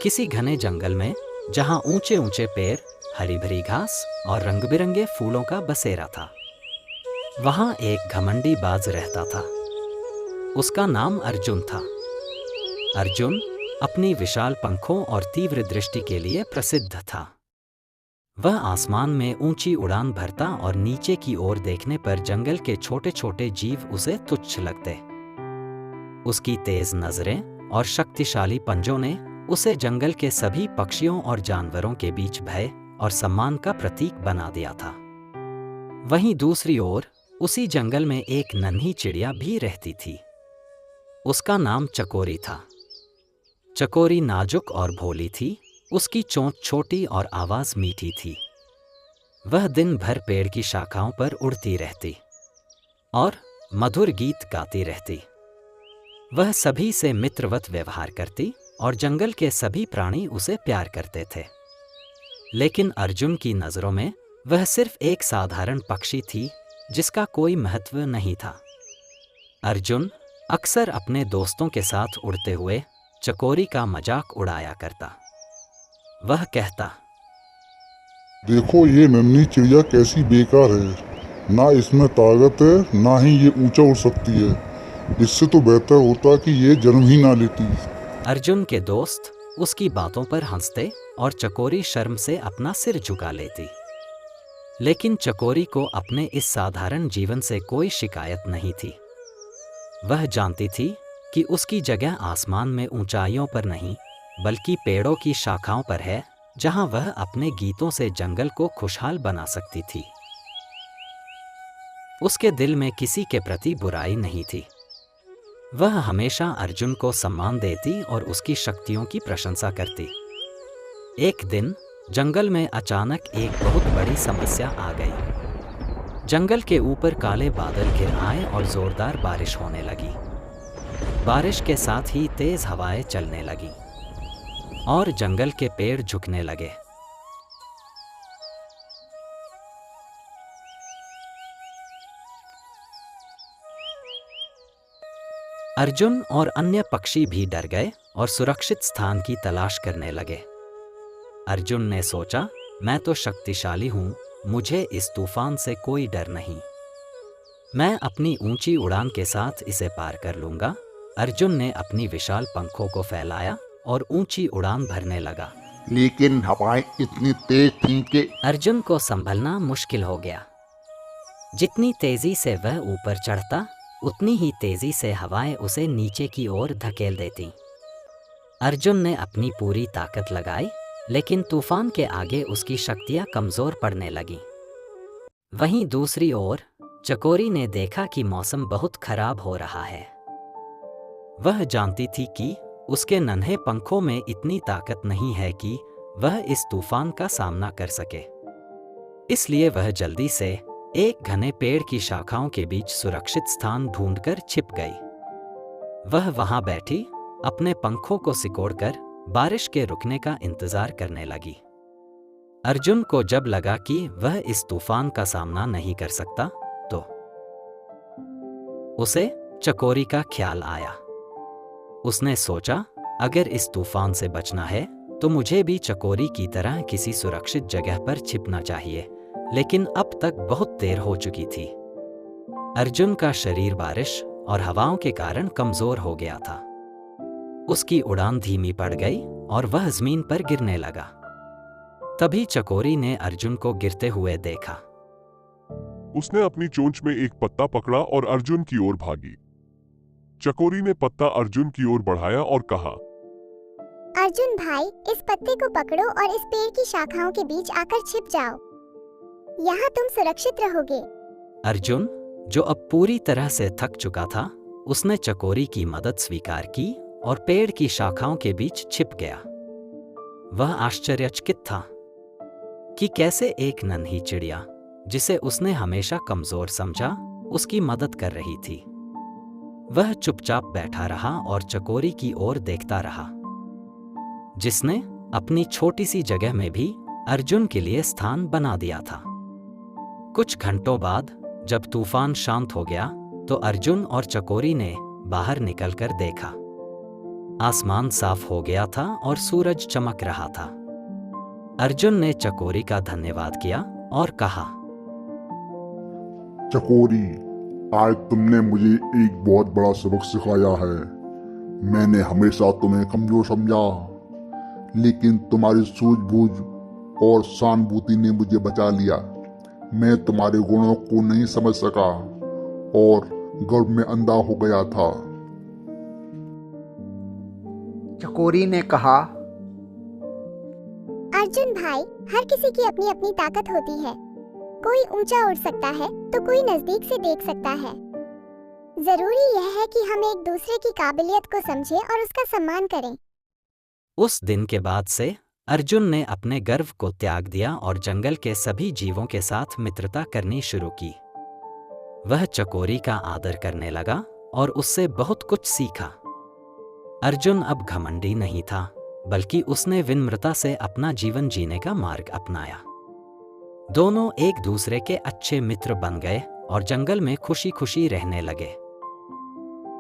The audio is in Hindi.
किसी घने जंगल में, जहां ऊंचे ऊंचे पेड़, हरी भरी घास और रंग बिरंगे फूलों का बसेरा था, वहां एक घमंडी बाज रहता था। उसका नाम अर्जुन था। अर्जुन अपनी विशाल पंखों और तीव्र दृष्टि के लिए प्रसिद्ध था। वह आसमान में ऊंची उड़ान भरता और नीचे की ओर देखने पर जंगल के छोटे छोटे जीव उसे तुच्छ लगते। उसकी तेज नजरें और शक्तिशाली पंजों ने उसे जंगल के सभी पक्षियों और जानवरों के बीच भय और सम्मान का प्रतीक बना दिया था। वहीं दूसरी ओर उसी जंगल में एक नन्ही चिड़िया भी रहती थी। उसका नाम चकोरी था। चकोरी नाजुक और भोली थी। उसकी चोंच छोटी और आवाज मीठी थी। वह दिन भर पेड़ की शाखाओं पर उड़ती रहती और मधुर गीत गाती रहती। वह सभी से मित्रवत व्यवहार करती और जंगल के सभी प्राणी उसे प्यार करते थे। लेकिन अर्जुन की नजरों में वह सिर्फ एक साधारण पक्षी थी, जिसका कोई महत्व नहीं था। अर्जुन अक्सर अपने दोस्तों के साथ उड़ते हुए चकोरी का मजाक उड़ाया करता। वह कहता, देखो ये नन्ही चिड़िया कैसी बेकार है, ना इसमें ताकत है ना ही ये ऊंचा उड़ सकती है। इससे तो बेहतर होता कि ये जन्म ही ना लेती। अर्जुन के दोस्त उसकी बातों पर हंसते और चकोरी शर्म से अपना सिर झुका लेती। लेकिन चकोरी को अपने इस साधारण जीवन से कोई शिकायत नहीं थी। वह जानती थी कि उसकी जगह आसमान में ऊंचाइयों पर नहीं, बल्कि पेड़ों की शाखाओं पर है, जहां वह अपने गीतों से जंगल को खुशहाल बना सकती थी। उसके दिल में किसी के प्रति बुराई नहीं थी। वह हमेशा अर्जुन को सम्मान देती और उसकी शक्तियों की प्रशंसा करती। एक दिन जंगल में अचानक एक बहुत बड़ी समस्या आ गई। जंगल के ऊपर काले बादल घिर आए और जोरदार बारिश होने लगी। बारिश के साथ ही तेज हवाएं चलने लगी और जंगल के पेड़ झुकने लगे। अर्जुन और अन्य पक्षी भी डर गए और सुरक्षित स्थान की तलाश करने लगे। अर्जुन ने सोचा, मैं तो शक्तिशाली हूं, मुझे इस तूफान से कोई डर नहीं। मैं अपनी ऊंची उड़ान के साथ इसे पार कर लूंगा। अर्जुन ने अपनी विशाल पंखों को फैलाया और ऊंची उड़ान भरने लगा। लेकिन हवाएं इतनी तेज थीं कि अर्जुन को संभलना मुश्किल हो गया। जितनी तेजी से वह ऊपर चढ़ता, उतनी ही तेजी से हवाएं उसे नीचे की ओर धकेल देती। अर्जुन ने अपनी पूरी ताकत लगाई, लेकिन तूफान के आगे उसकी शक्तियां कमजोर पड़ने लगीं। वहीं दूसरी ओर चकोरी ने देखा कि मौसम बहुत खराब हो रहा है। वह जानती थी कि उसके नन्हे पंखों में इतनी ताकत नहीं है कि वह इस तूफान का सामना कर सके। इसलिए वह जल्दी से एक घने पेड़ की शाखाओं के बीच सुरक्षित स्थान ढूंढकर छिप गई। वह वहां बैठी अपने पंखों को सिकोड़कर बारिश के रुकने का इंतजार करने लगी। अर्जुन को जब लगा कि वह इस तूफान का सामना नहीं कर सकता, तो उसे चकोरी का ख्याल आया। उसने सोचा, अगर इस तूफान से बचना है तो मुझे भी चकोरी की तरह किसी सुरक्षित जगह पर छिपना चाहिए। लेकिन अब तक बहुत देर हो चुकी थी। अर्जुन का शरीर बारिश और हवाओं के कारण कमजोर हो गया था। उसकी उड़ान धीमी पड़ गई और वह जमीन पर गिरने लगा। तभी चकोरी ने अर्जुन को गिरते हुए देखा। उसने अपनी चोंच में एक पत्ता पकड़ा और अर्जुन की ओर भागी। चकोरी ने पत्ता अर्जुन की ओर बढ़ाया और कहा, अर्जुन भाई, इस पत्ते को पकड़ो और इस पेड़ की शाखाओं के बीच आकर छिप जाओ। यहाँ तुम सुरक्षित रहोगे। अर्जुन, जो अब पूरी तरह से थक चुका था, उसने चकोरी की मदद स्वीकार की और पेड़ की शाखाओं के बीच छिप गया। वह आश्चर्यचकित था कि कैसे एक नन्ही चिड़िया, जिसे उसने हमेशा कमजोर समझा, उसकी मदद कर रही थी। वह चुपचाप बैठा रहा और चकोरी की ओर देखता रहा, जिसने अपनी छोटी सी जगह में भी अर्जुन के लिए स्थान बना दिया था। कुछ घंटों बाद जब तूफान शांत हो गया, तो अर्जुन और चकोरी ने बाहर निकलकर देखा। आसमान साफ हो गया था और सूरज चमक रहा था। अर्जुन ने चकोरी का धन्यवाद किया और कहा, चकोरी, आज तुमने मुझे एक बहुत बड़ा सबक सिखाया है। मैंने हमेशा तुम्हें कमजोर समझा, लेकिन तुम्हारी सूझबूझ और सहानुभूति ने मुझे बचा लिया। मैं तुम्हारे गुणों को नहीं समझ सका और गर्व में अंधा हो गया था। चकोरी ने कहा, अर्जुन भाई, हर किसी की अपनी अपनी ताकत होती है। कोई ऊंचा उड़ सकता है तो कोई नजदीक से देख सकता है। जरूरी यह है कि हम एक दूसरे की काबिलियत को समझें और उसका सम्मान करें। उस दिन के बाद से अर्जुन ने अपने गर्व को त्याग दिया और जंगल के सभी जीवों के साथ मित्रता करनी शुरू की। वह चकोरी का आदर करने लगा और उससे बहुत कुछ सीखा। अर्जुन अब घमंडी नहीं था, बल्कि उसने विनम्रता से अपना जीवन जीने का मार्ग अपनाया। दोनों एक दूसरे के अच्छे मित्र बन गए और जंगल में खुशी खुशी रहने लगे।